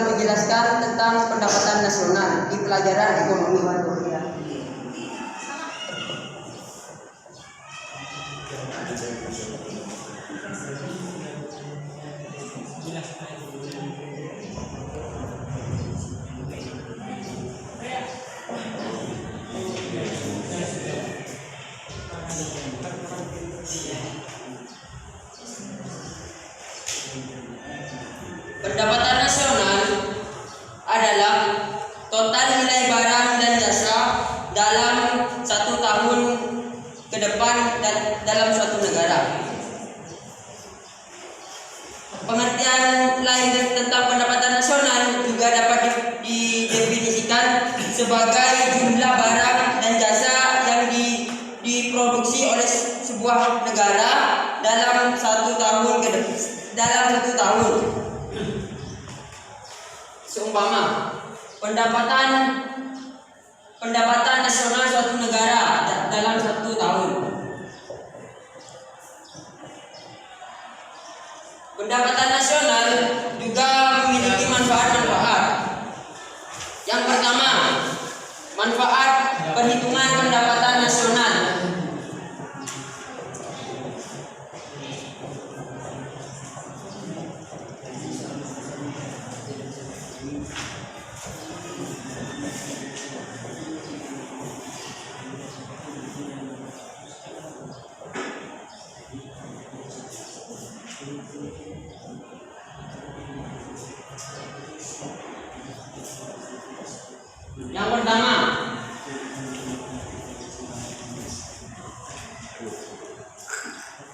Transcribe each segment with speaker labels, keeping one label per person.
Speaker 1: menjelaskan tentang pendapatan nasional di pelajaran ekonomi. Pendapatan nasional adalah total nilai barang dan jasa dalam 1 tahun ke depan dalam suatu negara. Pengertian lain tentang pendapatan nasional juga dapat didefinisikan sebagai jumlah barang dan jasa yang diproduksi oleh sebuah negara dalam 1 tahun dalam 1 tahun. Seumpama pendapatan nasional suatu negara dalam 1 tahun. Pendapatan nasional juga memiliki manfaat-manfaat. Yang pertama, manfaat perhitungan pendapatan nasional. Yang pertama,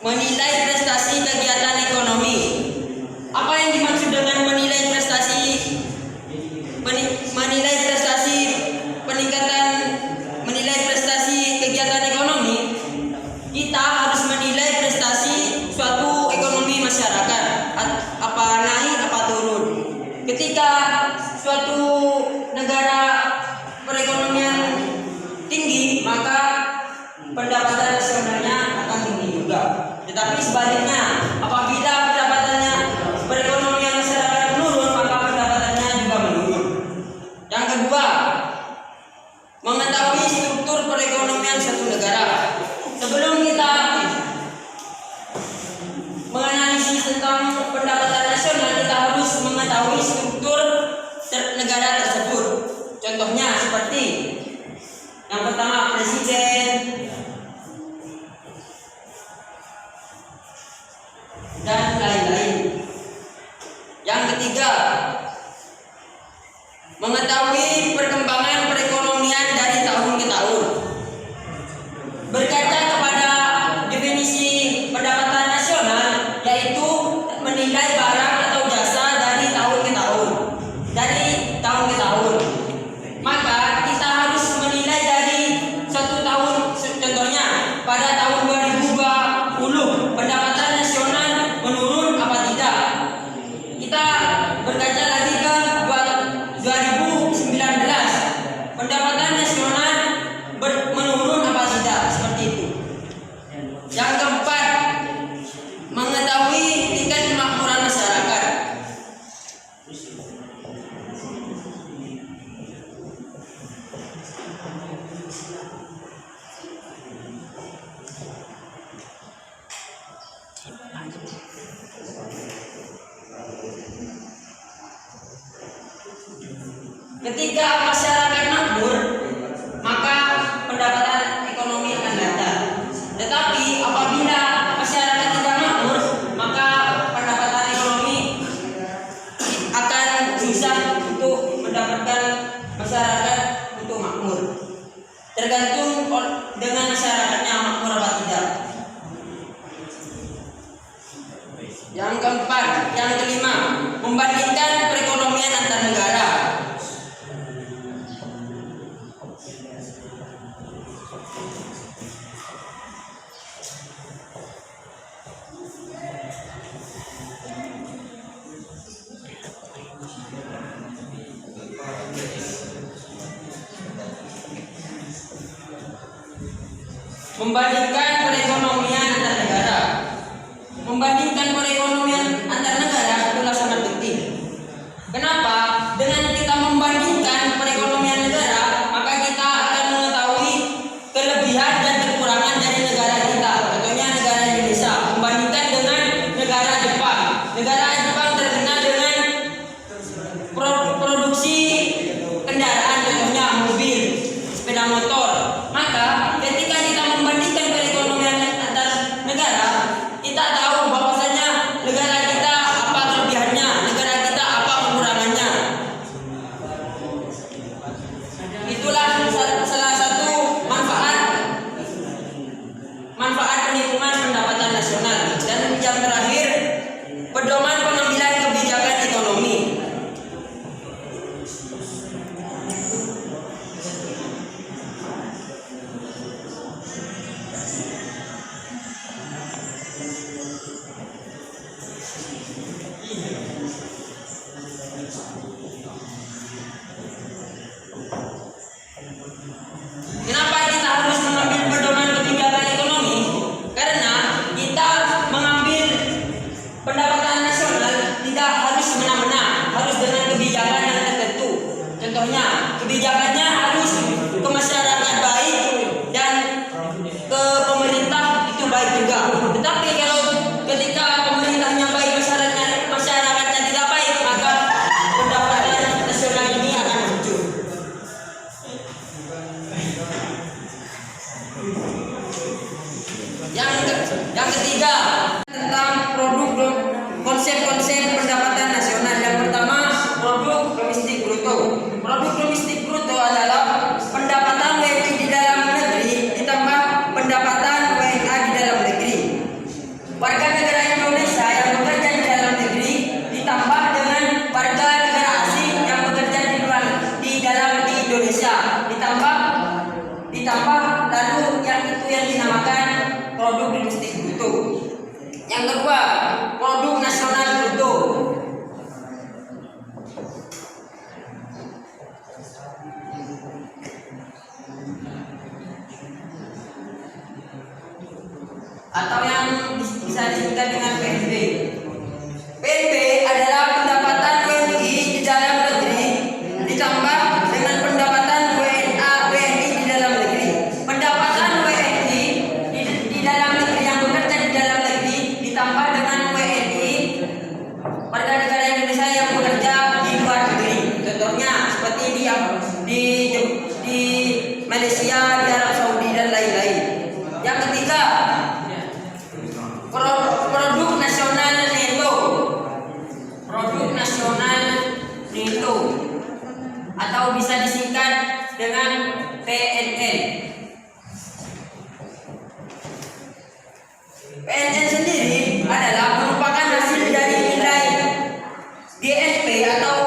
Speaker 1: menilai prestasi kegiatan ekonomi. Apa yang dimaksud dengan menilai prestasi? Menilai prestasi kegiatan ekonomi. Kita harus menilai prestasi suatu ekonomi masyarakat, apa naik apa turun. Ketika suatu negara perekonomian tinggi, maka pendapatan nasionalnya akan tinggi juga. Tetapi sebaliknya, apabila pendapatannya perekonomian masyarakat menurun, maka pendapatannya juga menurun. Yang kedua, mengetahui struktur perekonomian suatu negara. Sebelum kita menganalisis tentang pendapatan nasional, kita harus mengetahui struktur negara tersebut. Contohnya seperti yang pertama, presiden dan lain-lain. Yang ketiga, mengetahui perkembangan perekonomian dari tahun ke tahun. Berkaca kepada definisi pendapatan nasional, yaitu menilai barang atau jasa dari tahun ke tahun. Maka kita harus menilai dari 1 tahun. Contohnya, pada tahun 2020 pendapatan nasional menurun apa tidak? Kita berkaca lagi ke 2019, pendapatan nasional menurun apa tidak? Seperti itu. Yang keempat, mengetahui tingkat kemakmuran masyarakat. Ketika masyarakat makmur, maka pendapatan ekonomi akan lancar. Tetapi apabila masyarakat tidak makmur, maka pendapatan ekonomi akan susah untuk mendapatkan masyarakat untuk makmur. Tergantung dengan masyarakatnya makmur apa tidak. Yang keempat, yang kelima, membandingkan perekonomian antar negara. Membandingkan perekonomian antar negara. Membandingkan perekonomian antar negara itulah sangat penting. Kenapa? Kenapa kita harus mengambil pedoman kebijakan ekonomi? Karena kita mengambil pendapatan nasional tidak harus semena-mena, harus dengan kebijakan yang tertentu. Contohnya, kebijakannya harus ke masyarakat baik dan ke pemerintah itu baik juga. Tetapi kalau ketika pemerintahnya baik, masyarakatnya tidak baik, maka pendapatan nasional ini akan hancur. Yang ketiga, tentang konsep-konsep pendapatan nasional. Yang pertama, produk domestik bruto. Produk domestik bruto adalah pendapatan WNI di dalam negeri ditambah pendapatan WNA di dalam negeri. Warga negara Indonesia yang bekerja di dalam negeri ditambah dengan warga negara asing yang bekerja di Indonesia ditambah lalu yang itu yang dinamakan produk domestik bruto. Yang kedua, produk nasional bruto. Atau yang bisa disingkat dengan PNB. PNB adalah pendapatan WNI di dalam negeri ditambah dengan pendapatan WNI di dalam negeri. Pendapatan WNI di dalam negeri yang bekerja di dalam negeri ditambah dengan WNI warga negara Indonesia yang bekerja di luar negeri. Contohnya seperti di Malaysia, di Arab Saudi dan lain-lain. Yang ketiga, produk nasional neto. Produk nasional neto atau bisa disingkat dengan PNN. PNN sendiri adalah merupakan hasil dari nilai GNP atau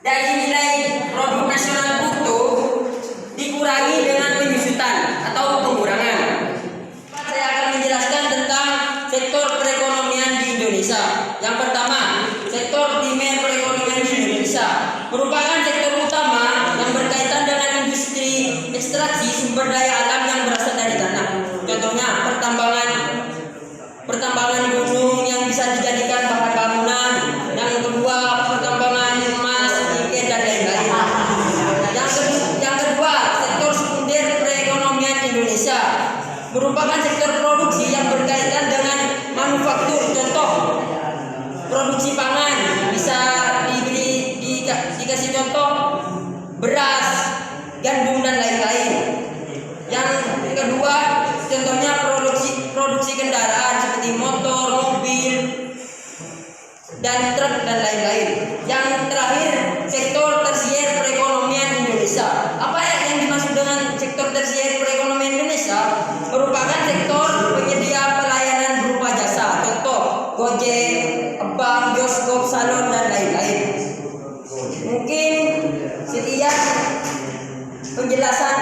Speaker 1: dari nilai produk nasional bruto dikurangi dengan penyusutan atau pengurangan. Saya akan menjelaskan tentang sektor perekonomian di Indonesia. Yang pertama, sektor primer perekonomian di Indonesia merupakan sektor utama yang berkaitan dengan industri ekstraksi sumber daya alam yang berasal dari tanah. Contohnya pertambangan gunung yang bisa dijadikan bahan bangunan. Yang kedua, pertambangan emas, nikel dan lain-lain. Yang kedua, sektor sekunder perekonomian Indonesia merupakan sektor produksi yang berkaitan dengan manufaktur. Contoh, produksi pangan bisa dikasih contoh beras, gandum dan lain-lain. Yang kedua, contohnya produksi kendaraan seperti motor, mobil, dan truk dan lain-lain. Yang terakhir, sektor tersier perekonomian Indonesia. Apa yang dimaksud dengan sektor tersier perekonomian Indonesia? Merupakan sektor penyedia pelayanan berupa jasa. Contoh, Gojek, bank, bioskop, salon dan lain-lain. Mungkin sekian penjelasan